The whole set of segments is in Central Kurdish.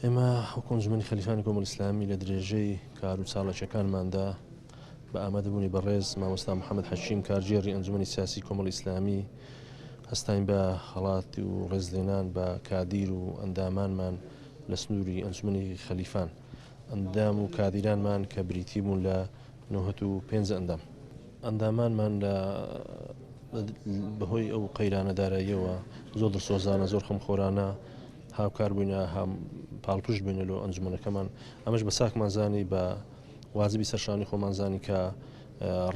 ئێمە حکوم ئەنجومەنی خەلیفانی کۆمەڵی ئیسلامی لە درێژەی کار و چاڵەکیەکانماندا بە ئامادەبوونی بەڕێز مامۆستا محەممەد حەشیم کارژێڕی ئەنجومەنی سیاسی کۆمەڵی ئیسلامی هەستین بە هەڵاتی و ڕێزلێنان بە کادیر و ئەندامانمان لە سنووری ئەنجومەنی خەلیفان ئەندام و کادیرانمان کە بریتی بوون لە 95 ئەندام ئەندامانمان لە بەهۆی ئەو قەیرانەداراییەوە زۆر دڵسۆزانە زۆر خەمخۆرانە هاوکار بووینە هەم پاڵپشت بووینە لە ئەنجومەنەکەمان ئەمەش بە ساکمانزانی بە وازبی سەرشانی خۆمانزانی کە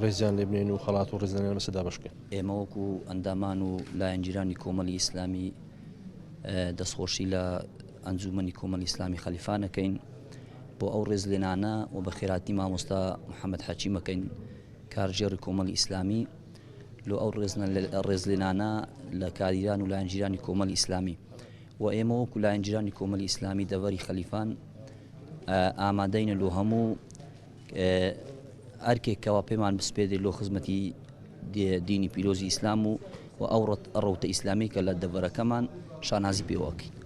ڕێزیان لێ بنێن و خەڵات و ڕێزلێنان مەسەدا بەشکەن. ئێمە وەکو ئەندامان و لایەنگیرانی کۆمەڵی ئیسلامی دەستخۆشی لە ئەنجومەنی کۆمەڵی ئیسلامی خەلیفانەکەین بۆ ئەو ڕێزلێنانە و بە خێراتی مامۆستا محەممەد حەچیمەکەین کارژێڕی کۆمەڵی ئیسلامی لۆ ئەو ڕێزلێنانە لە کاریران و لایەنگیرانی کۆمەڵی ئیسلامی و ئێمە وەکو لایەنگیرانی کۆمەڵی ئیسلامی دەڤەری خەلیفان ئامادەینە لۆ هەموو ئەرکێکەوە پێمان بسپێدێت لۆ خزمەتی دینی پیرۆزی ئیسلام و ئەو ڕەوتە ئیسلامی کە لە دەڤەرەکەمان شانازی پێوەکەین.